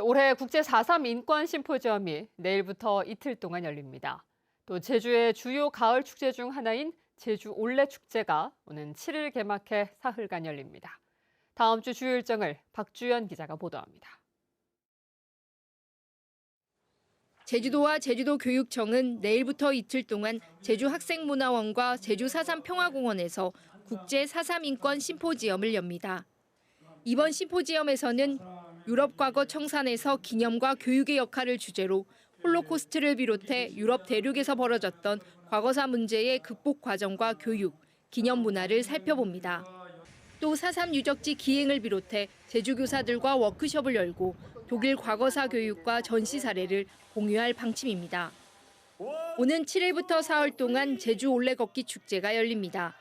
올해 국제 4.3 인권 심포지엄이 내일부터 이틀 동안 열립니다. 또 제주의 주요 가을 축제 중 하나인 제주 올레 축제가 오는 7일 개막해 사흘간 열립니다. 다음 주 주요 일정을 박주연 기자가 보도합니다. 제주도와 제주도교육청은 내일부터 이틀 동안 제주학생문화원과 제주 4.3 평화공원에서 국제 4.3 인권 심포지엄을 엽니다. 이번 심포지엄에서는 유럽 과거 청산에서 기념과 교육의 역할을 주제로 홀로코스트를 비롯해 유럽 대륙에서 벌어졌던 과거사 문제의 극복 과정과 교육, 기념 문화를 살펴봅니다. 또 4.3 유적지 기행을 비롯해 제주교사들과 워크숍을 열고 독일 과거사 교육과 전시 사례를 공유할 방침입니다. 오는 7일부터 사흘 동안 제주 올레 걷기 축제가 열립니다.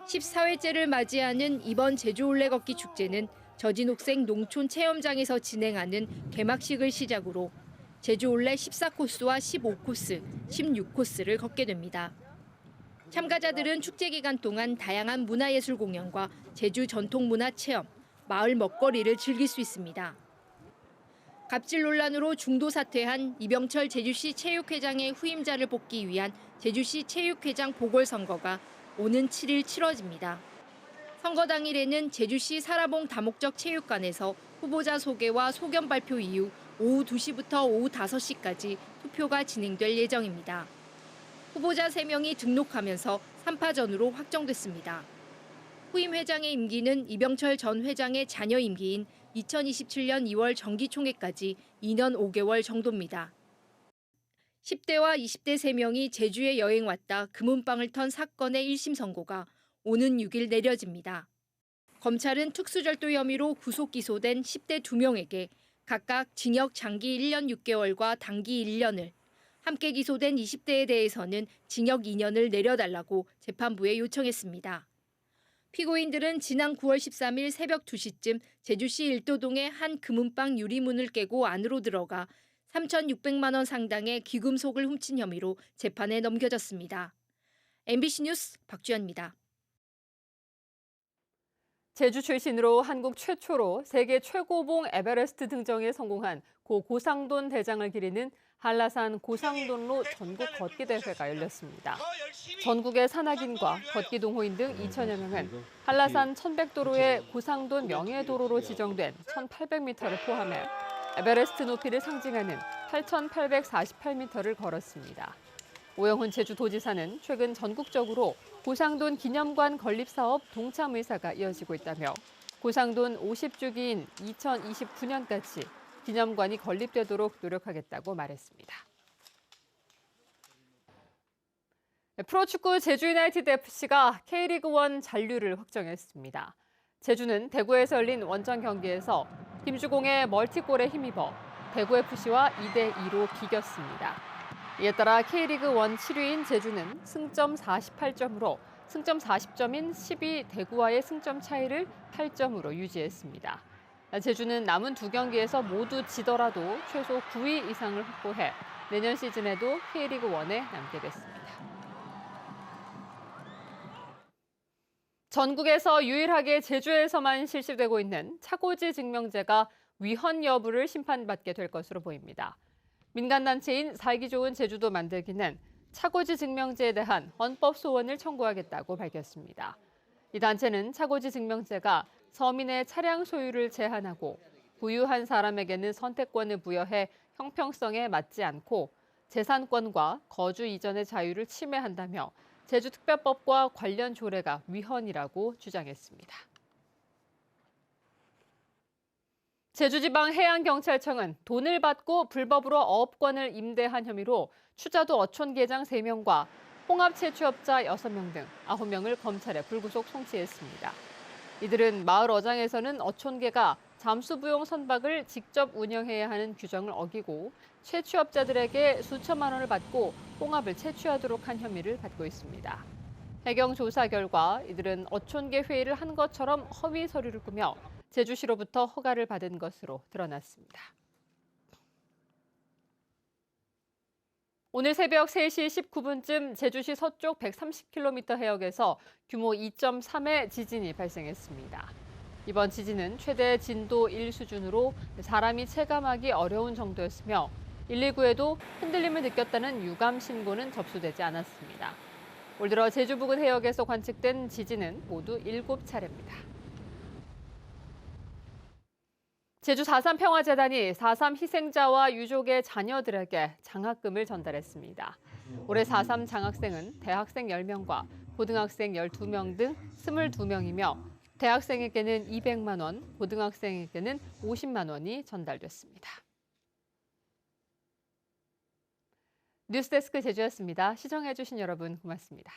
14회째를 맞이하는 이번 제주 올레 걷기 축제는 저진옥생 농촌 체험장에서 진행하는 개막식을 시작으로 제주 올레 14코스와 15코스, 16코스를 걷게 됩니다. 참가자들은 축제 기간 동안 다양한 문화예술 공연과 제주 전통문화 체험, 마을 먹거리를 즐길 수 있습니다. 갑질 논란으로 중도 사퇴한 이병철 제주시 체육회장의 후임자를 뽑기 위한 제주시 체육회장 보궐선거가 오는 7일 치러집니다. 선거 당일에는 제주시 사라봉 다목적 체육관에서 후보자 소개와 소견 발표 이후 오후 2시부터 오후 5시까지 투표가 진행될 예정입니다. 후보자 3명이 등록하면서 3파전으로 확정됐습니다. 후임 회장의 임기는 이병철 전 회장의 자녀 임기인 2027년 2월 정기총회까지 2년 5개월 정도입니다. 10대와 20대 3명이 제주에 여행 왔다 금은방을 턴 사건의 1심 선고가 오는 6일 내려집니다. 검찰은 특수절도 혐의로 구속 기소된 10대 2명에게 각각 징역 장기 1년 6개월과 단기 1년을, 함께 기소된 20대에 대해서는 징역 2년을 내려달라고 재판부에 요청했습니다. 피고인들은 지난 9월 13일 새벽 2시쯤 제주시 일도동의 한 금은방 유리문을 깨고 안으로 들어가 3,600만 원 상당의 귀금속을 훔친 혐의로 재판에 넘겨졌습니다. MBC 뉴스 박주연입니다. 제주 출신으로 한국 최초로 세계 최고봉 에베레스트 등정에 성공한 고 고상돈 대장을 기리는 한라산 고상돈로 전국 걷기 대회가 열렸습니다. 전국의 산악인과 걷기 동호인 등 2천여 명은 한라산 1100도로의 고상돈 명예도로로 지정된 1800m를 포함해 에베레스트 높이를 상징하는 8848m를 걸었습니다. 오영훈 제주도지사는 최근 전국적으로 고상돈 기념관 건립 사업 동참 의사가 이어지고 있다며 고상돈 50주기인 2029년까지 기념관이 건립되도록 노력하겠다고 말했습니다. 프로축구 제주 유나이티드 FC가 K리그1 잔류를 확정했습니다. 제주는 대구에서 열린 원정 경기에서 김주공의 멀티골에 힘입어 대구FC와 2대2로 비겼습니다. 이에 따라 K리그1 7위인 제주는 승점 48점으로 승점 40점인 10위 대구와의 승점 차이를 8점으로 유지했습니다. 제주는 남은 2경기에서 모두 지더라도 최소 9위 이상을 확보해 내년 시즌에도 K리그1에 남게 됐습니다. 전국에서 유일하게 제주에서만 실시되고 있는 차고지 증명제가 위헌 여부를 심판받게 될 것으로 보입니다. 민간단체인 살기 좋은 제주도 만들기는 차고지 증명제에 대한 헌법 소원을 청구하겠다고 밝혔습니다. 이 단체는 차고지 증명제가 서민의 차량 소유를 제한하고 부유한 사람에게는 선택권을 부여해 형평성에 맞지 않고 재산권과 거주 이전의 자유를 침해한다며 제주특별법과 관련 조례가 위헌이라고 주장했습니다. 제주지방해양경찰청은 돈을 받고 불법으로 어업권을 임대한 혐의로 추자도 어촌계장 3명과 홍합채취업자 6명 등 9명을 검찰에 불구속 송치했습니다. 이들은 마을 어장에서는 어촌계가 잠수부용 선박을 직접 운영해야 하는 규정을 어기고 채취업자들에게 수천만 원을 받고 홍합을 채취하도록 한 혐의를 받고 있습니다. 해경 조사 결과 이들은 어촌계 회의를 한 것처럼 허위 서류를 꾸며 제주시로부터 허가를 받은 것으로 드러났습니다. 오늘 새벽 3시 19분쯤 제주시 서쪽 130km 해역에서 규모 2.3의 지진이 발생했습니다. 이번 지진은 최대 진도 1 수준으로 사람이 체감하기 어려운 정도였으며 119에도 흔들림을 느꼈다는 유감 신고는 접수되지 않았습니다. 올 들어 제주 부근 해역에서 관측된 지진은 모두 7차례입니다. 제주 4.3 평화재단이 4.3 희생자와 유족의 자녀들에게 장학금을 전달했습니다. 올해 4.3 장학생은 대학생 10명과 고등학생 12명 등 22명이며 대학생에게는 200만 원, 고등학생에게는 50만 원이 전달됐습니다. 뉴스데스크 제주였습니다. 시청해주신 여러분 고맙습니다.